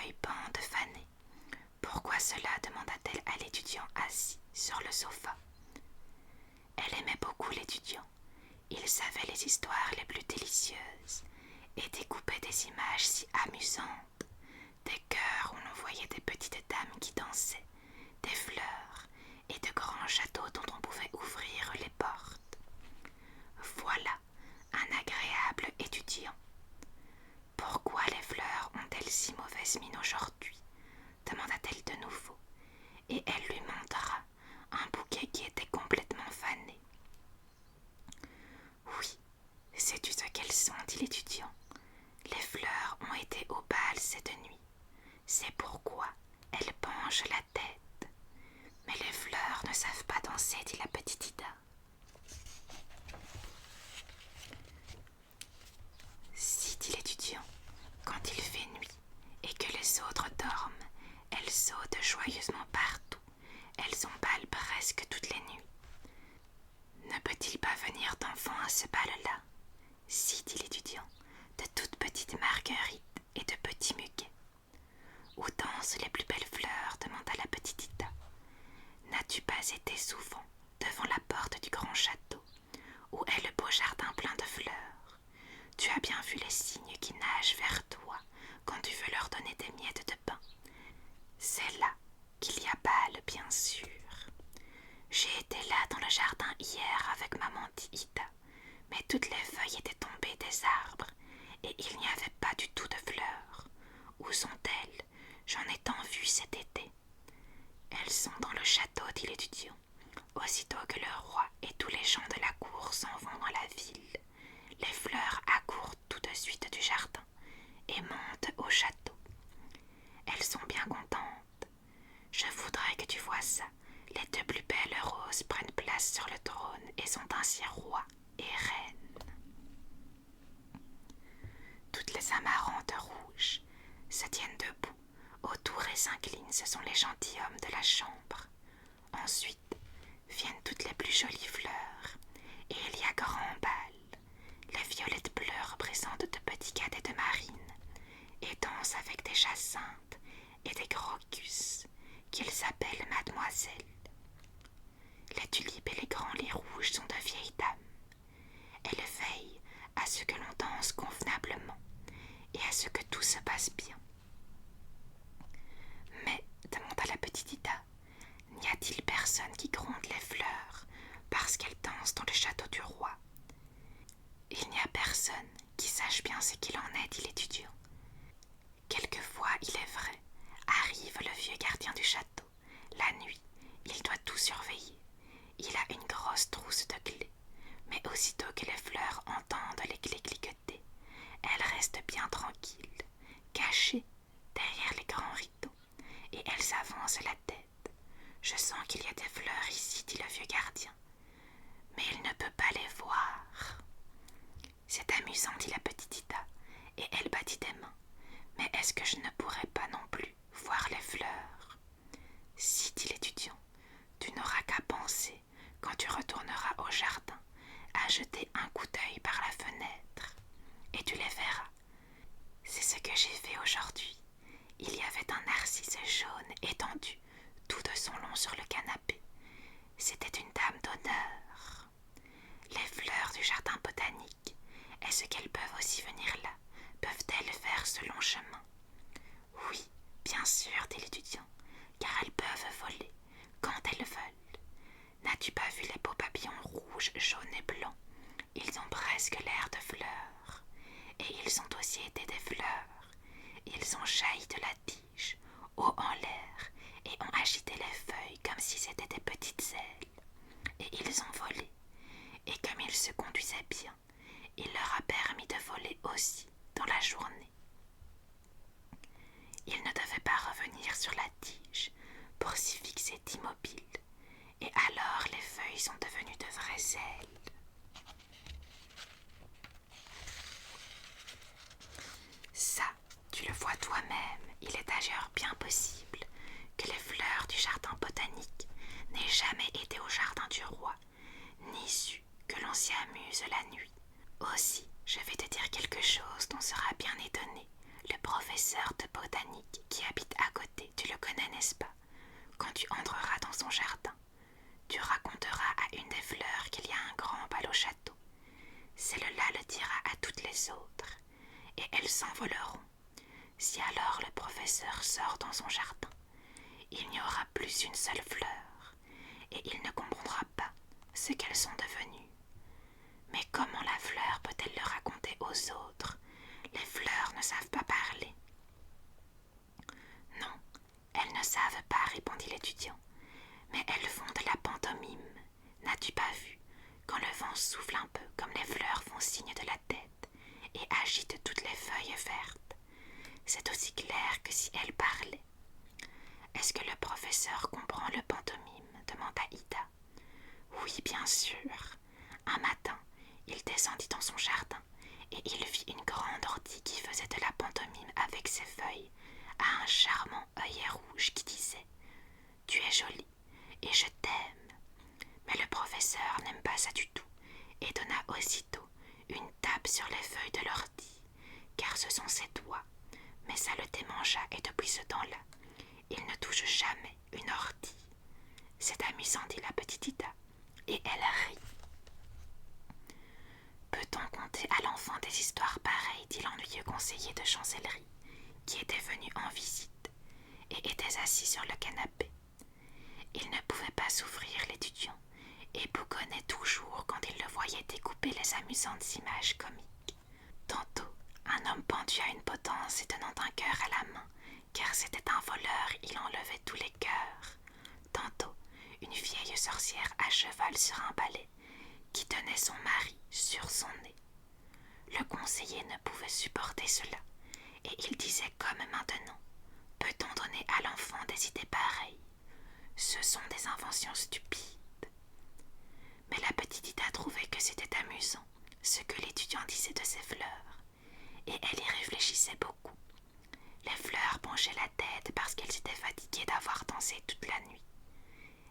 feuilles bandes fanées. Pourquoi cela demanda-t-elle à l'étudiant assis sur le sofa. Elle aimait beaucoup l'étudiant. Il savait les histoires les plus délicieuses et découpait des images si amusantes, des cœurs où l'on voyait des petites dames qui dansaient, des fleurs et de grands châteaux dont on pouvait ouvrir les portes. Voilà un agréable étudiant. Pourquoi les fleurs ont-elles si mauvaise mine aujourd'hui demanda-t-elle de nouveau, et elle lui montra un bouquet qui était complètement fané. Oui, sais-tu ce qu'elles sont, dit l'étudiant. Les fleurs ont été au bal cette nuit. C'est pourquoi elles penchent la tête. Mais les fleurs ne savent pas danser, dit la petite Ida. Si, dit l'étudiant, quand il fait nuit et que les autres dorment, elles sautent joyeusement partout. Elles ont bal presque toutes les nuits. Ne peut-il pas venir d'enfants à ce bal-là? Si, dit l'étudiant, de toutes petites marguerites et de petits muguets. Où dansent les plus belles fleurs demanda la petite Ida. N'as-tu pas été souvent devant la porte du grand château, où est le beau jardin plein de fleurs? Tu as bien vu les cygnes qui nagent vers toi quand tu veux leur donner des miettes de pain. C'est là qu'il y a bal, bien sûr. J'ai été là dans le jardin hier avec maman, dit Ida, mais toutes les feuilles étaient tombées des arbres et il n'y avait pas du tout de fleurs. Où sont-elles? J'en ai tant vu cet été. Elles sont dans le château, dit l'étudiant. Aussitôt que le roi et tous les gens de la cour s'en vont dans la ville, les fleurs accourent tout de suite du jardin et montent au château. Elles sont bien contentes. Je voudrais que tu vois ça. Les deux plus belles roses prennent place sur le trône et sont ainsi rois et reines. Toutes les amarantes rouges se tiennent debout autour et s'inclinent, ce sont les gentilshommes de la chambre. Ensuite viennent toutes les plus jolies fleurs, et il y a grand bal. Les violettes bleues représentent de petits cadets de marine, et dansent avec des jacinthes et des crocus, qu'ils appellent mademoiselles. Les tulipes et les grands lys rouges sont de vieilles dames. Elles veillent à ce que l'on danse convenablement et à ce que tout se passe bien. Mais, demanda la petite Ida, n'y a-t-il personne qui gronde les fleurs parce qu'elles dansent dans le château du roi? Il n'y a personne qui sache bien ce qu'il en est, dit l'étudiant. Quelquefois, il est vrai, arrive le vieux gardien du château. La nuit, il doit tout surveiller. Il a une grosse trousse de clés, mais aussitôt que les fleurs entendent les clés cliqueter, elles restent bien tranquilles, cachées derrière les grands rideaux, et elles avancent la tête. Je sens qu'il y a des fleurs ici, dit le vieux gardien, mais il ne peut pas les voir. C'est amusant, dit la petite Ida, et elle battit des mains. Mais est-ce que je ne pourrais pas non plus voir les fleurs? Si, dit l'étudiant, tu n'auras qu'à penser, quand tu retourneras au jardin, à jeter un coup d'œil par la fenêtre, et tu les verras. C'est ce que j'ai fait aujourd'hui. Il y avait un narcisse jaune étendu, tout de son long sur le canapé. C'était une dame d'honneur. Les fleurs du jardin botanique, est-ce qu'elles peuvent aussi venir là? Peuvent-elles faire ce long chemin? Oui, bien sûr, dit l'étudiant, car elles peuvent voler quand elles veulent. N'as-tu pas vu les beaux papillons rouges, jaunes et blancs? Ils ont presque l'air de fleurs. Et ils ont aussi été des fleurs. Ils ont jailli de la tige, haut en l'air, et ont agité les feuilles comme si c'était des petites ailes. Et ils ont volé. Et comme ils se conduisaient bien, il leur a permis de voler aussi dans la journée. Ils ne devaient pas revenir sur la tige pour s'y fixer immobile, et alors les feuilles sont devenues de vraies ailes. Ça, tu le vois toi-même, il est d'ailleurs bien possible que les fleurs du jardin botanique n'aient jamais été au jardin du roi, ni su que l'on s'y amuse la nuit. Aussi, je vais te dire quelque chose dont sera bien étonné le prophète professeur de botanique qui habite à côté, tu le connais, n'est-ce pas? Quand tu entreras dans son jardin, tu raconteras à une des fleurs qu'il y a un grand bal au château. Celle-là le dira à toutes les autres, et elles s'envoleront. Si alors le professeur sort dans son jardin, il n'y aura plus une seule fleur, et il ne comprendra pas ce qu'elles sont devenues. Mais comment la fleur peut-elle le raconter aux autres? Les fleurs ne savent pas parler. Non, elles ne savent pas, répondit l'étudiant, mais elles font de la pantomime. N'as-tu pas vu, quand le vent souffle un peu, comme les fleurs font signe de la tête et agitent toutes les feuilles vertes? C'est aussi clair que si elles parlaient. Est-ce que le professeur comprend le pantomime? Demanda Ida. Oui, bien sûr. Un matin, il descendit dans son jardin et il vit une grande ortie qui faisait de la pantomime avec ses feuilles à un charmant œillet rouge qui disait « Tu es jolie et je t'aime ». Mais le professeur n'aime pas ça du tout et donna aussitôt une tape sur les feuilles de l'ortie, car ce sont ses doigts, mais ça le démangea et depuis ce temps-là, il ne touche jamais une ortie. C'est amusant, dit la petite Ida, et elle rit. Peut-on conter à l'enfant des histoires pareilles, dit l'ennuyeux conseiller de chancellerie, qui était venu en visite et était assis sur le canapé. Il ne pouvait pas s'ouvrir, l'étudiant, et bougonnait toujours quand il le voyait découper les amusantes images comiques. Tantôt, un homme pendu à une potence et tenant un cœur à la main, car c'était un voleur, il enlevait tous les cœurs. Tantôt, une vieille sorcière à cheval sur un balai, qui tenait son mari sur son nez. Le conseiller ne pouvait supporter cela, et il disait comme maintenant, « Peut-on donner à l'enfant des idées pareilles? Ce sont des inventions stupides. » Mais la petite Ida trouvait que c'était amusant, ce que l'étudiant disait de ses fleurs, et elle y réfléchissait beaucoup. Les fleurs penchaient la tête parce qu'elles étaient fatiguées d'avoir dansé toute la nuit.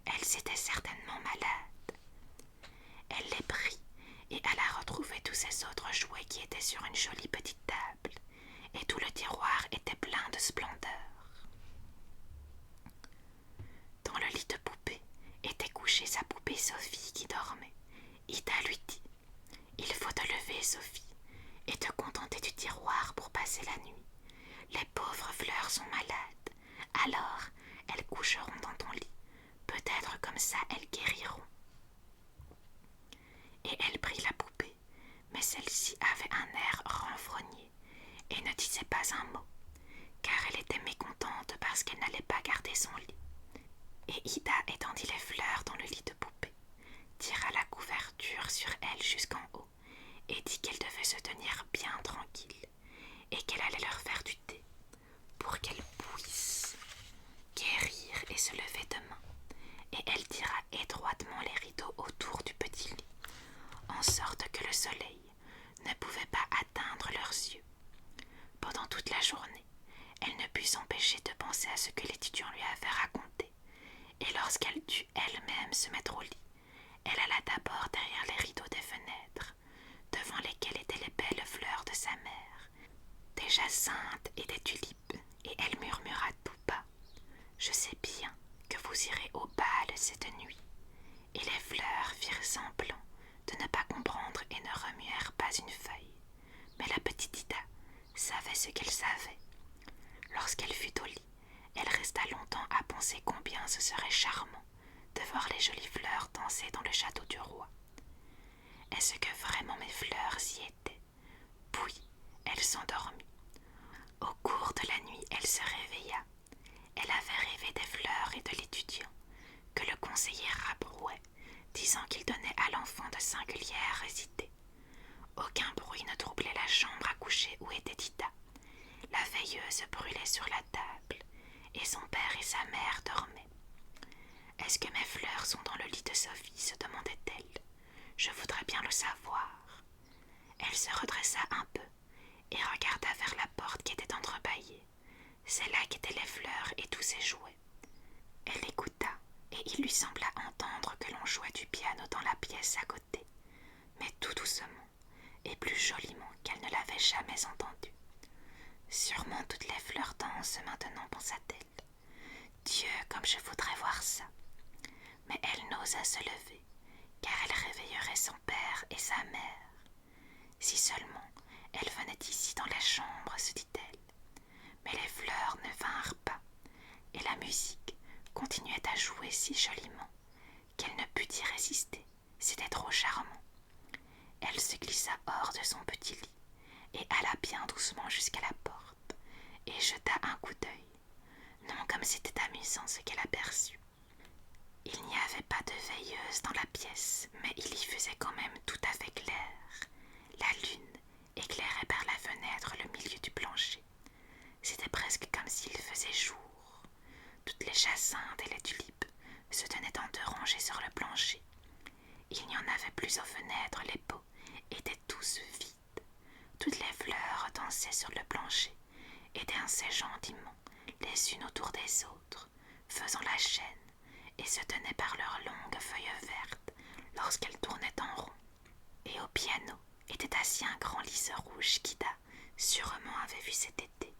Elles étaient certainement malades. Elle les prit et alla retrouver tous ces autres jouets qui étaient sur une jolie petite table, et tout le tiroir était plein de splendeur. Dans le lit de poupée était couchée sa poupée Sophie qui dormait. Ida lui dit « Il faut te lever, Sophie, et te contenter du tiroir pour passer la nuit. Les pauvres fleurs sont malades, alors elles coucheront dans ton lit. Peut-être comme ça elles guériront. » Et elle prit la poupée, mais celle-ci avait un air renfrogné et ne disait pas un mot, car elle était mécontente parce qu'elle n'allait pas garder son lit. Et Ida étendit les fleurs dans le lit de poupée, tira la couverture sur elle jusqu'en haut et dit qu'elle devait se tenir bien tranquille et qu'elle allait leur faire du thé pour qu'elles puissent guérir et se lever demain. Et elle tira étroitement les rideaux autour du petit lit, en sorte que le soleil ne pouvait pas atteindre leurs yeux. Pendant toute la journée, elle ne put s'empêcher de penser à ce que l'étudiant lui avait raconté, et lorsqu'elle dut elle-même se mettre au lit, elle alla d'abord derrière les rideaux des fenêtres, devant lesquels étaient les belles fleurs de sa mère, des jacinthes et des tulipes, et elle murmura tout bas « Je sais bien que vous irez au bal cette nuit. » Et les fleurs firent semblant de ne pas comprendre et ne remuèrent pas une feuille. Mais la petite Ida savait ce qu'elle savait. Lorsqu'elle fut au lit, elle resta longtemps à penser combien ce serait charmant de voir les jolies fleurs danser dans le château du roi. Est-ce que vraiment mes fleurs y étaient? Puis elle s'endormit. Au cours de la nuit, elle se réveilla. Elle avait rêvé des fleurs et de l'étudiant, que le conseiller rabrouait, disant qu'il donnait à l'enfant de singulières idées. Aucun bruit ne troublait la chambre à coucher où était Ida. La veilleuse brûlait sur la table, et son père et sa mère dormaient. « Est-ce que mes fleurs sont dans le lit de Sophie ?» se demandait-elle. « Je voudrais bien le savoir. » Elle se redressa un peu et regarda vers la porte qui était entrebâillée. C'est là qu'étaient les fleurs et tous ses jouets. Elle écouta, et il lui sembla entendre que l'on jouait du piano dans la pièce à côté, mais tout doucement et plus joliment qu'elle ne l'avait jamais entendu. Sûrement toutes les danse maintenant, pensa-t-elle. Dieu, comme je voudrais voir ça. Mais elle n'osa se lever, car elle réveillerait son père et sa mère. Si seulement elle venait ici dans la chambre, se dit-elle. Mais les fleurs ne vinrent pas, et la musique continuait à jouer si joliment qu'elle ne put y résister. C'était trop charmant. Elle se glissa hors de son petit lit et alla bien doucement jusqu'à la porte et jeta un coup d'œil. Non, comme c'était amusant ce qu'elle aperçut. Il n'y avait pas de veilleuse dans la pièce, mais il y faisait quand même tout à fait clair. La lune éclairait par la fenêtre le milieu du plancher. C'était presque comme s'il faisait jour. Toutes les jacinthes et les tulipes se tenaient en deux rangées sur le plancher. Il n'y en avait plus aux fenêtres, les pots étaient tous vides. Toutes les fleurs dansaient sur le plancher et dansaient gentiment les unes autour des autres, faisant la chaîne, et se tenaient par leurs longues feuilles vertes lorsqu'elles tournaient en rond. Et au piano était assis un grand lys rouge qu'Ida sûrement avait vu cet été,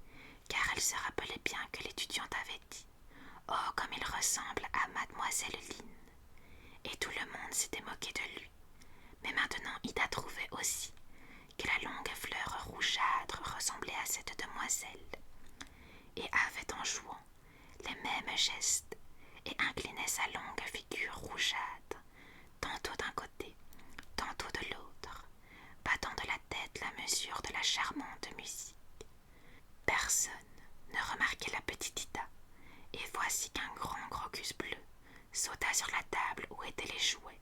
car elle se rappelait bien que l'étudiante avait dit « Oh, comme il ressemble à Mademoiselle Lynn !» Et tout le monde s'était moqué de lui. Mais maintenant Ida trouvait aussi que la longue fleur rougeâtre ressemblait à cette demoiselle, et avait en jouant les mêmes gestes, et inclinait sa longue figure rougeâtre, tantôt d'un côté, tantôt de l'autre, battant de la tête la mesure de la charmante musique. Personne ne remarquait la petite Ida, et voici qu'un grand crocus bleu sauta sur la table où étaient les jouets,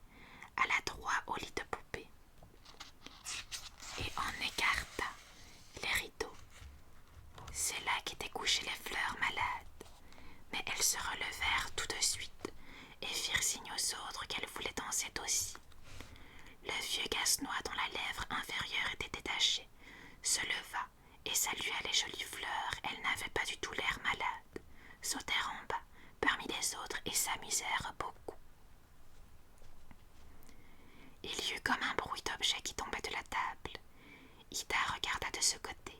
alla droit au lit de poupée, et en écarta les rideaux. C'est là qu'étaient couchées les fleurs malades, mais elles se relevèrent tout de suite et firent signe aux autres qu'elles voulaient danser aussi. Le vieux Gasnois, dont la lèvre inférieure était détachée, se leva et salua les jolies fleurs. Elles n'avaient pas du tout l'air malades, sautèrent en bas parmi les autres et s'amusèrent beaucoup. Il y eut comme un bruit d'objets qui tombaient de la table. Ida regarda de ce côté.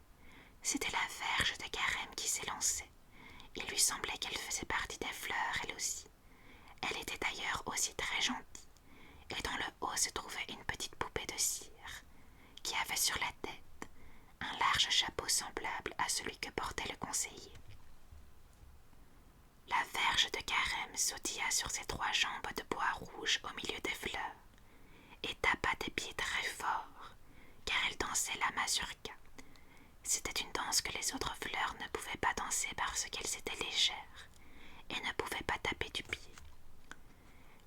C'était la verge de carême qui s'élançait. Il lui semblait qu'elle faisait partie des fleurs, elle aussi. Elle était d'ailleurs aussi très gentille, et dans le haut se trouvait une petite poupée de cire, qui avait sur la tête un large chapeau semblable à celui que portait le conseiller. La verge de carême sautilla sur ses trois jambes de bois rouge au milieu des fleurs, et tapa des pieds très fort, car elle dansait la mazurka. C'était une danse que les autres fleurs ne pouvaient pas danser parce qu'elles étaient légères et ne pouvaient pas taper du pied.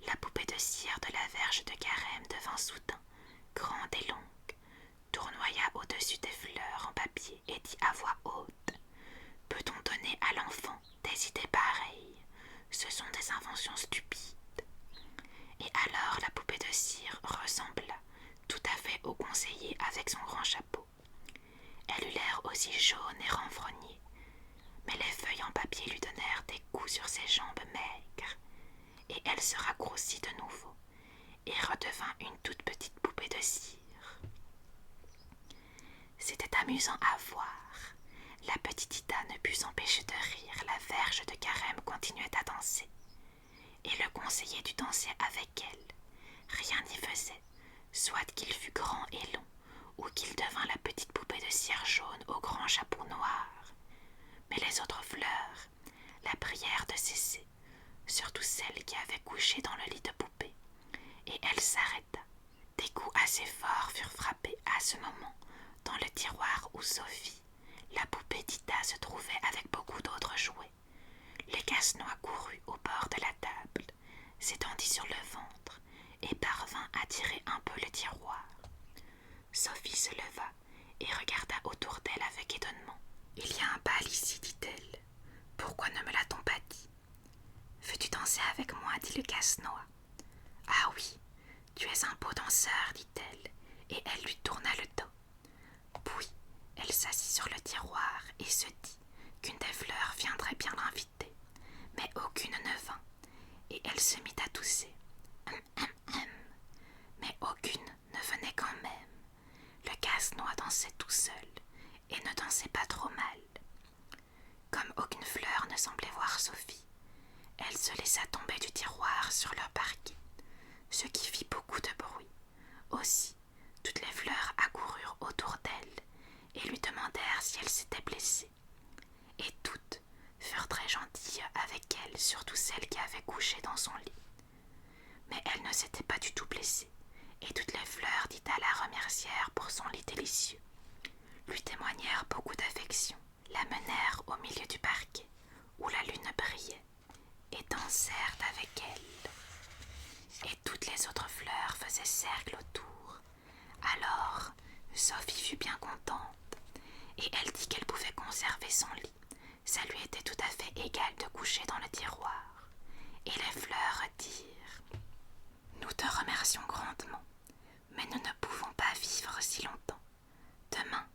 La poupée de cire de la verge de carême devint soudain grande et longue, tournoya au-dessus des fleurs en papier et dit à voix haute « Peut-on donner à l'enfant des idées pareilles? Ce sont des inventions stupides. » Et alors la poupée de cire ressembla tout à fait au conseiller avec son grand chapeau. Elle eut l'air aussi jaune et renfrognée, mais les feuilles en papier lui donnèrent des coups sur ses jambes maigres, et elle se raccourcit de nouveau, et redevint une toute petite poupée de cire. C'était amusant à voir. La petite Ida ne put s'empêcher de rire. La verge de carême continuait à danser, et le conseiller dut danser avec elle. Rien n'y faisait, soit qu'il fût grand et long, ou qu'il devint la petite poupée de cire jaune au grand chapeau noir. Mais les autres fleurs la prièrent de cesser, surtout celle qui avait couché dans le lit de poupée, et elle s'arrêta. Des coups assez forts furent frappés à ce moment dans le tiroir où Sophie, la poupée d'Ida, se trouvait avec beaucoup d'autres jouets. Le casse-noix courut au bord de la table, s'étendit sur le ventre et parvint à tirer un peu le tiroir. Sophie se leva et regarda autour d'elle avec étonnement. « Il y a un bal ici, dit-elle. Pourquoi ne me l'a-t-on pas dit? Veux-tu danser avec moi, dit le casse-noix. Ah oui, tu es un beau danseur, dit-elle, et elle lui tourna le dos. Puis elle s'assit sur le tiroir et se dit qu'une des fleurs viendrait bien l'inviter, mais aucune ne vint, et elle se mit à tousser. Mais aucune ne venait quand même. Le casse-noix dansait tout seul et ne dansait pas trop mal. se laissa tomber du tiroir sur leur parquet, ce qui fit beaucoup de bruit. Aussi, toutes les fleurs accoururent autour d'elle et lui demandèrent si elle s'était blessée. Et toutes furent très gentilles avec elle, surtout celle qui avait couché dans son lit. Mais elle ne s'était pas du tout blessée, et toutes les fleurs d'Ida la remercièrent pour son lit délicieux, lui témoignèrent beaucoup d'affection, la menèrent au milieu du parquet, où la lune brillait, et dansèrent avec elle. Et toutes les autres fleurs faisaient cercle autour. Alors, Sophie fut bien contente, et elle dit qu'elle pouvait conserver son lit. Ça lui était tout à fait égal de coucher dans le tiroir. Et les fleurs dirent: « Nous te remercions grandement, mais nous ne pouvons pas vivre si longtemps. Demain,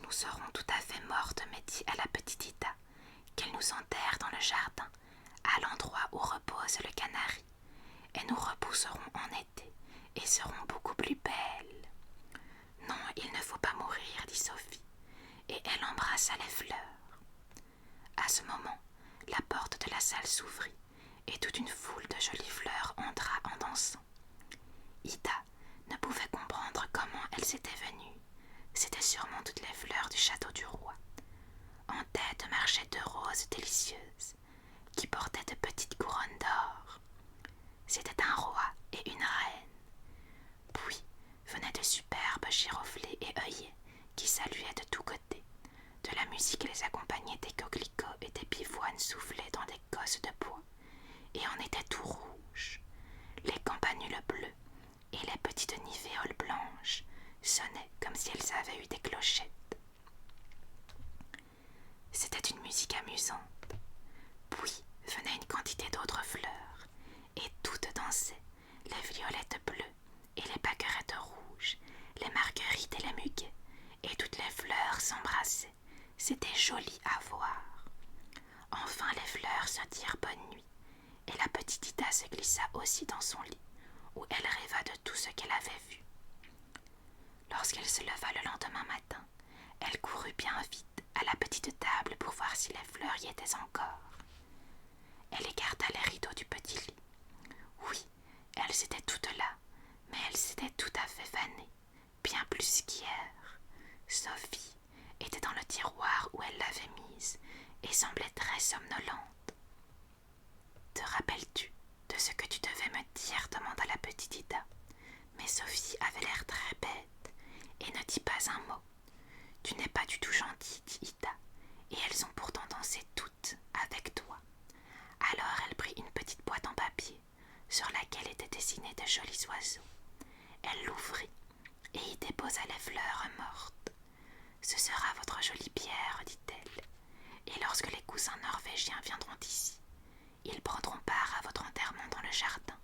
nous serons tout à fait mortes, mais dis à la petite Ida qu'elle nous enterre dans le jardin, à l'endroit où repose le canari, et nous repousserons en été et serons beaucoup plus belles. » « Non, il ne faut pas mourir, dit Sophie, et elle embrassa les fleurs. À ce moment, la porte de la salle s'ouvrit, et toute une foule de jolies fleurs entra en dansant. Ida ne pouvait comprendre comment elles étaient venues. C'étaient sûrement toutes les fleurs du château du roi. En tête marchaient deux roses délicieuses, qui portaient de petites couronnes d'or. C'était un roi et une reine. Puis venaient de superbes giroflées et œillets qui saluaient de tous côtés. De la musique les accompagnait des coquelicots et des pivoines soufflés dans des cosses de bois, et en étaient tout rouges. Les campanules bleues et les petites nivéoles blanches sonnaient comme si elles avaient eu des clochettes. C'était une musique amusante. Puis venait une quantité d'autres fleurs, et toutes dansaient, les violettes bleues et les pâquerettes rouges, les marguerites et les muguets, et toutes les fleurs s'embrassaient. C'était joli à voir. Enfin les fleurs se dirent bonne nuit, et la petite Ida se glissa aussi dans son lit, où elle rêva de tout ce qu'elle avait vu. Lorsqu'elle se leva le lendemain matin, elle courut bien vite à la petite table pour voir si les fleurs y étaient encore. Elle écarta les rideaux du petit lit. Oui, elles étaient toutes là, mais elles étaient tout à fait fanées, bien plus qu'hier. Sophie était dans le tiroir où elle l'avait mise et semblait très somnolente. « Te rappelles-tu de ce que tu devais me dire ?» demanda la petite Ida. Mais Sophie avait l'air très bête et ne dit pas un mot. « Tu n'es pas du tout gentille, dit Ida, et elles ont pourtant dansé toutes avec toi. » Alors elle prit une petite boîte en papier sur laquelle étaient dessinés de jolis oiseaux. Elle l'ouvrit et y déposa les fleurs mortes. « Ce sera votre jolie pierre, dit-elle, et lorsque les cousins norvégiens viendront ici, ils prendront part à votre enterrement dans le jardin,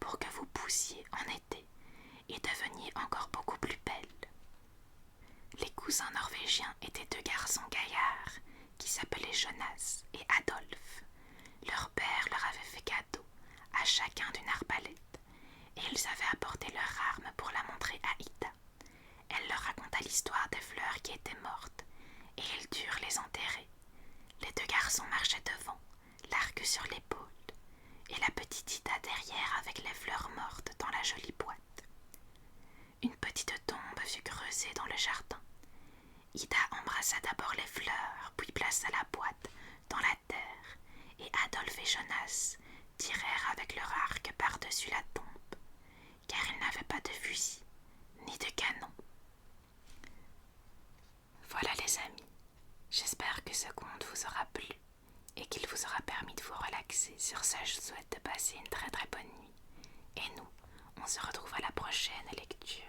pour que vous poussiez en été et deveniez encore beaucoup plus belle. » Les cousins norvégiens étaient deux garçons gaillards qui s'appelaient Jonas et Adolphe. Leur père leur avait fait cadeau à chacun d'une arbalète, et ils avaient apporté leur arme pour la montrer à Ida. Elle leur raconta l'histoire des fleurs qui étaient mortes, et ils durent les enterrer. Les deux garçons marchaient devant, l'arc sur l'épaule, et la petite Ida derrière avec les fleurs mortes dans la jolie boîte. Une petite tombe fut creusée dans le jardin. Ida embrassa d'abord les fleurs, puis plaça la boîte dans la terre, et Adolphe et Jonas tirèrent avec leur arc par-dessus la tombe, car ils n'avaient pas de fusil ni de canon. Voilà les amis, j'espère que ce conte vous aura plu et qu'il vous aura permis de vous relaxer. Sur ça, je vous souhaite de passer une très très bonne nuit. Et nous, on se retrouve à la prochaine lecture.